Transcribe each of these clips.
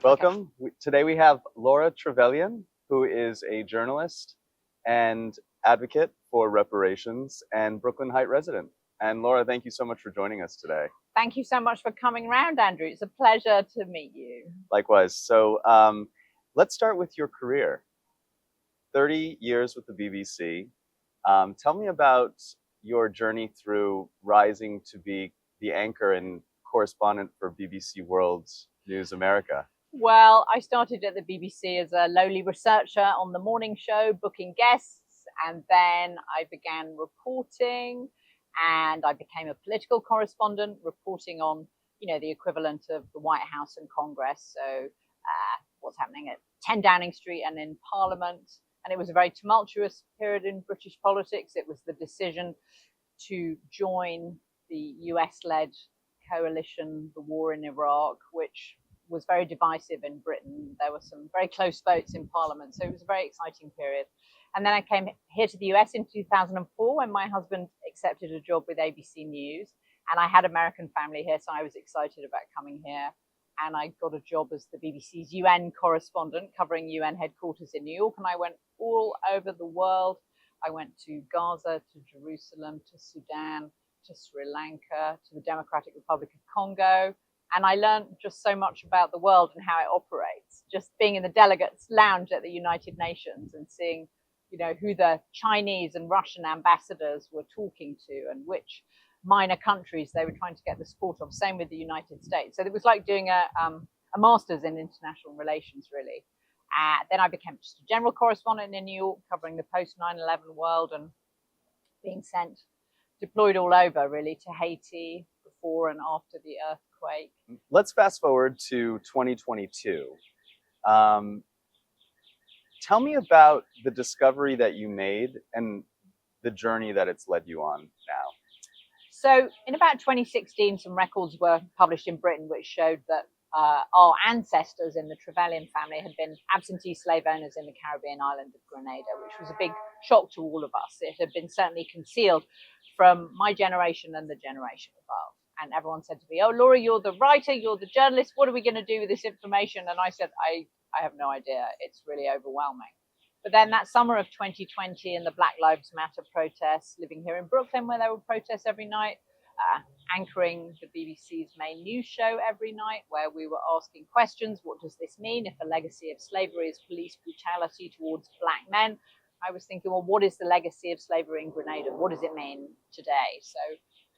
Okay. Welcome. Today we have Laura Trevelyan, who is a journalist and advocate for reparations and Brooklyn Heights resident. And Laura, thank you so much for joining us today. Thank you so much for coming round, Andrew. It's a pleasure to meet you. Likewise. So let's start with your career. 30 years with the BBC. Tell me about your journey through rising to be the anchor and correspondent for BBC World News America. Well, I started at the BBC as a lowly researcher on the morning show, booking guests, and then I began reporting, and I became a political correspondent, reporting on, the equivalent of the White House and Congress. So, what's happening at 10 Downing Street and in Parliament. And it was a very tumultuous period in British politics. It was the decision to join the US-led coalition, the war in Iraq, which was very divisive in Britain. There were some very close votes in Parliament, so it was a very exciting period. And then I came here to the US in 2004 when my husband accepted a job with ABC News. And I had American family here, so I was excited about coming here. And I got a job as the BBC's UN correspondent covering UN headquarters in New York. And I went all over the world. I went to Gaza, to Jerusalem, to Sudan, to Sri Lanka, to the Democratic Republic of Congo. And I learned just so much about the world and how it operates. Just being in the delegates lounge at the United Nations and seeing, who the Chinese and Russian ambassadors were talking to and which minor countries they were trying to get the support of. Same with the United States. So it was like doing a master's in international relations, really. Then I became just a general correspondent in New York, covering the post 9/11 world and being deployed all over, really, to Haiti before and after the earthquake. Let's fast forward to 2022. Tell me about the discovery that you made and the journey that it's led you on now. So in about 2016, some records were published in Britain which showed that our ancestors in the Trevelyan family had been absentee slave owners in the Caribbean island of Grenada, which was a big shock to all of us. It had been certainly concealed from my generation and the generation above. And everyone said to me, "Oh, Laura, you're the writer, you're the journalist. What are we going to do with this information?" And I said, I have no idea. It's really overwhelming. But then that summer of 2020 in the Black Lives Matter protests, living here in Brooklyn where there were protests every night, anchoring the BBC's main news show every night, where we were asking questions. What does this mean if a legacy of slavery is police brutality towards black men? I was thinking, well, what is the legacy of slavery in Grenada? What does it mean today? So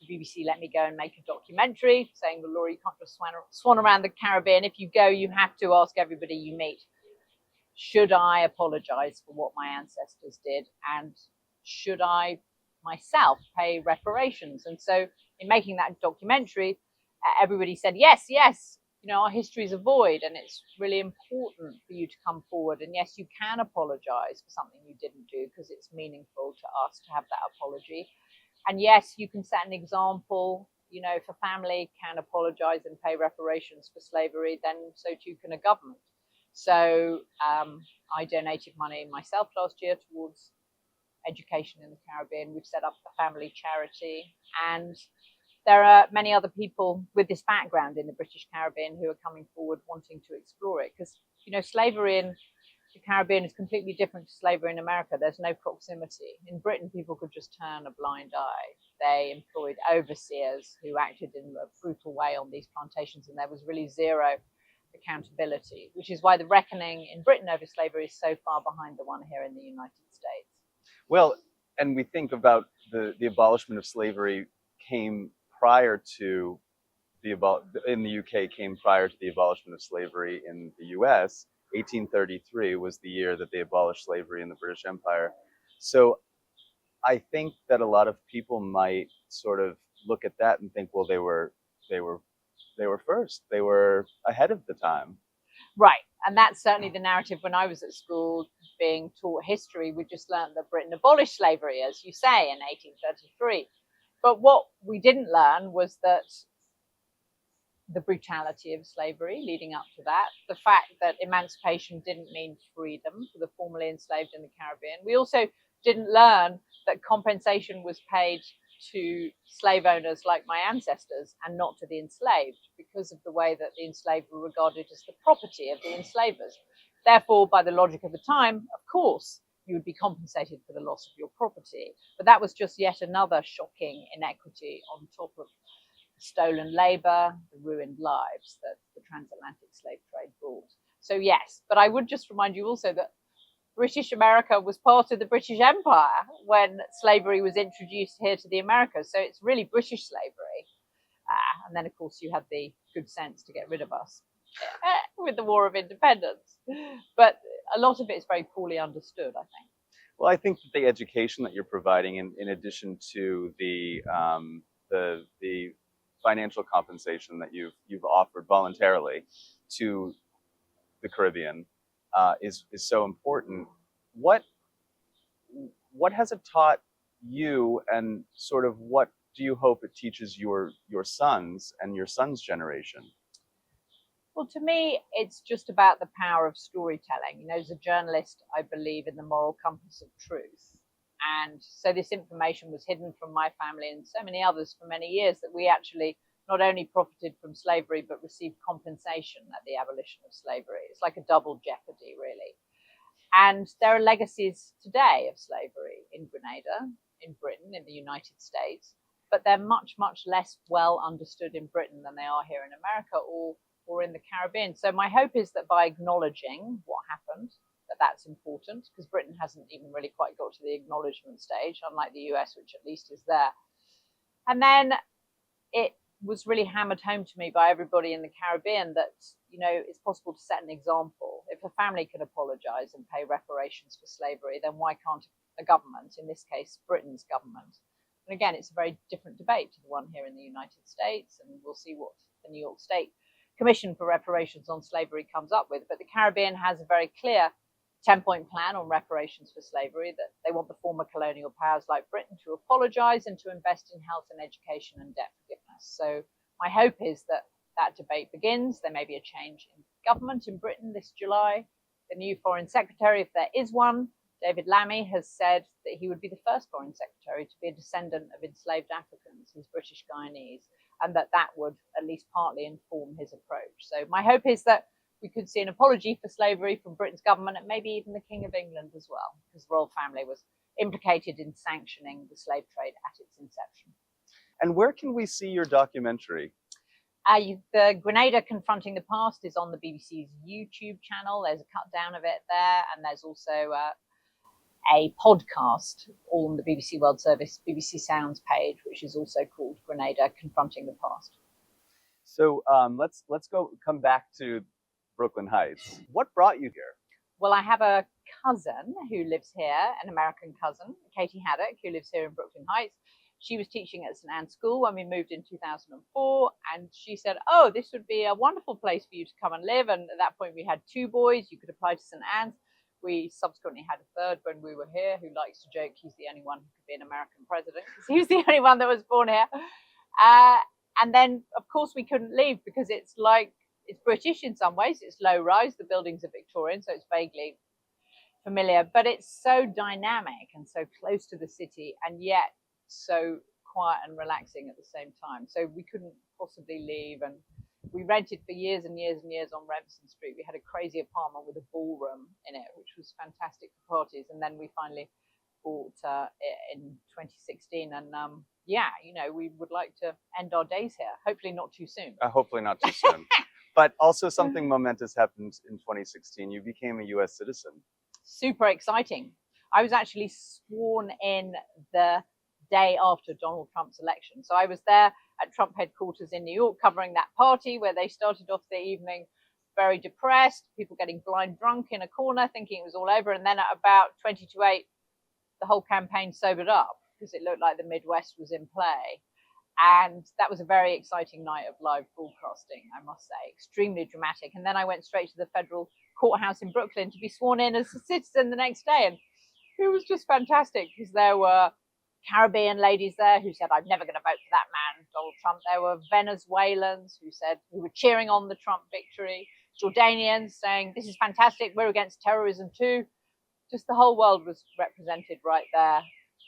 the BBC let me go and make a documentary saying, well, Laura, you can't just swan around the Caribbean. If you go, you have to ask everybody you meet, should I apologize for what my ancestors did? And should I myself pay reparations? And so in making that documentary, everybody said, yes, our history is a void and it's really important for you to come forward. And yes, you can apologize for something you didn't do because it's meaningful to us to have that apology. And yes, you can set an example. If a family can apologize and pay reparations for slavery, then so too can a government. So I donated money myself last year towards education in the Caribbean. We've set up a family charity, and there are many other people with this background in the British Caribbean who are coming forward wanting to explore it. Because, slavery in the Caribbean is completely different to slavery in America. There's no proximity. In Britain, people could just turn a blind eye. They employed overseers who acted in a brutal way on these plantations, and there was really zero accountability, which is why the reckoning in Britain over slavery is so far behind the one here in the United States. Well, and we think about the abolishment of slavery came prior to in the UK came prior to the abolishment of slavery in the US. 1833 was the year that they abolished slavery in the British Empire. So I think that a lot of people might sort of look at that and think, well, they were first. They were ahead of the time. Right. And that's certainly the narrative when I was at school being taught history. We just learned that Britain abolished slavery, as you say, in 1833. But what we didn't learn was that the brutality of slavery leading up to that, the fact that emancipation didn't mean freedom for the formerly enslaved in the Caribbean. We also didn't learn that compensation was paid to slave owners like my ancestors and not to the enslaved, because of the way that the enslaved were regarded as the property of the enslavers. Therefore, by the logic of the time, of course, you would be compensated for the loss of your property. But that was just yet another shocking inequity on top of stolen labour, the ruined lives that the transatlantic slave trade brought. So yes, but I would just remind you also that British America was part of the British Empire when slavery was introduced here to the Americas. So it's really British slavery. And then, of course, you had the good sense to get rid of us with the War of Independence. But a lot of it is very poorly understood, I think. Well, I think that the education that you're providing, in addition to the financial compensation that you've offered voluntarily to the Caribbean, is so important. What has it taught you, and sort of what do you hope it teaches your sons and your sons' generation? Well, to me, it's just about the power of storytelling. You know, as a journalist, I believe in the moral compass of truth. And so this information was hidden from my family and so many others for many years, that we actually not only profited from slavery, but received compensation at the abolition of slavery. It's like a double jeopardy, really. And there are legacies today of slavery in Grenada, in Britain, in the United States, but they're much, much less well understood in Britain than they are here in America or in the Caribbean. So my hope is that by acknowledging what happened, that's important, because Britain hasn't even really quite got to the acknowledgement stage, unlike the US, which at least is there. And then it was really hammered home to me by everybody in the Caribbean that, you know, it's possible to set an example. If a family can apologize and pay reparations for slavery, then why can't a government, in this case, Britain's government? And again, it's a very different debate to the one here in the United States, and we'll see what the New York State Commission for Reparations on Slavery comes up with. But the Caribbean has a very clear 10-point plan on reparations for slavery, that they want the former colonial powers like Britain to apologize and to invest in health and education and debt forgiveness. So my hope is that that debate begins. There may be a change in government in Britain this July. The new Foreign Secretary, if there is one, David Lammy, has said that he would be the first Foreign Secretary to be a descendant of enslaved Africans. He's British Guyanese, and that would at least partly inform his approach. So my hope is that we could see an apology for slavery from Britain's government, and maybe even the King of England as well, because the royal family was implicated in sanctioning the slave trade at its inception. And where can we see your documentary? The Grenada Confronting the Past is on the BBC's YouTube channel. There's a cut down of it there, and there's also a podcast all on the BBC World Service, BBC Sounds page, which is also called Grenada Confronting the Past. So let's come back to Brooklyn Heights. What brought you here? Well, I have a cousin who lives here, an American cousin, Katie Haddock, who lives here in Brooklyn Heights. She was teaching at St. Anne's School when we moved in 2004, and she said, oh, this would be a wonderful place for you to come and live. And at that point, we had 2 boys. You could apply to St. Anne's. We subsequently had a third when we were here, who likes to joke he's the only one who could be an American president, because he was the only one that was born here. And then, of course, we couldn't leave, because it's British in some ways. It's low rise. The buildings are Victorian, so it's vaguely familiar, but it's so dynamic and so close to the city, and yet so quiet and relaxing at the same time. So we couldn't possibly leave, and we rented for years and years and years on Remsen Street. We had a crazy apartment with a ballroom in it, which was fantastic for parties. And then we finally bought it in 2016. And yeah, you know, we would like to end our days here. Hopefully not too soon. Hopefully not too soon. But also something momentous happened in 2016. You became a US citizen. Super exciting. I was actually sworn in the day after Donald Trump's election. So I was there at Trump headquarters in New York covering that party where they started off the evening very depressed, people getting blind drunk in a corner thinking it was all over. And then at about 20 to 8, the whole campaign sobered up because it looked like the Midwest was in play. And that was a very exciting night of live broadcasting, I must say, extremely dramatic. And then I went straight to the federal courthouse in Brooklyn to be sworn in as a citizen the next day. And it was just fantastic because there were Caribbean ladies there who said, I'm never going to vote for that man, Donald Trump. There were Venezuelans who were cheering on the Trump victory. Jordanians saying, this is fantastic, we're against terrorism too. Just the whole world was represented right there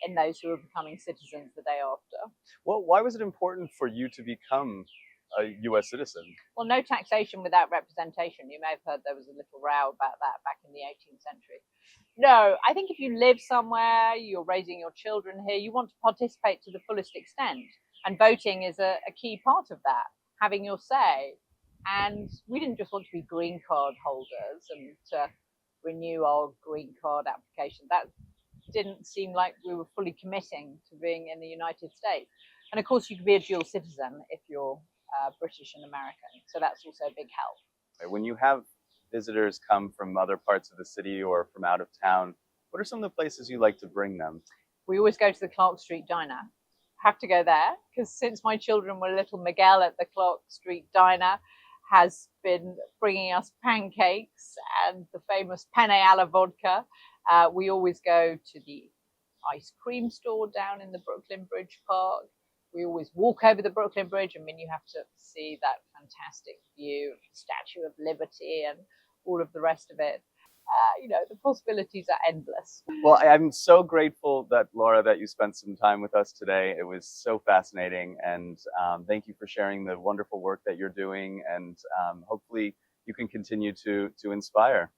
in those who are becoming citizens the day after. Well, why was it important for you to become a U.S. citizen? Well, no taxation without representation. You may have heard there was a little row about that back in the 18th century. No, I think if you live somewhere, you're raising your children here, you want to participate to the fullest extent. And voting is a key part of that, having your say. And we didn't just want to be green card holders and to renew our green card application. That didn't seem like we were fully committing to being in the United States. And of course, you can be a dual citizen if you're British and American. So that's also a big help. When you have visitors come from other parts of the city or from out of town, what are some of the places you like to bring them? We always go to the Clark Street Diner. Have to go there because since my children were little, Miguel at the Clark Street Diner has been bringing us pancakes and the famous penne alla vodka. We always go to the ice cream store down in the Brooklyn Bridge Park. We always walk over the Brooklyn Bridge. I mean, you have to see that fantastic view of the Statue of Liberty and all of the rest of it. The possibilities are endless. Well, I'm so grateful that, Laura, that you spent some time with us today. It was so fascinating, and thank you for sharing the wonderful work that you're doing, and hopefully you can continue to inspire.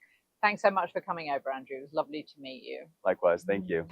Thanks so much for coming over, Andrew. It was lovely to meet you. Likewise, thank you.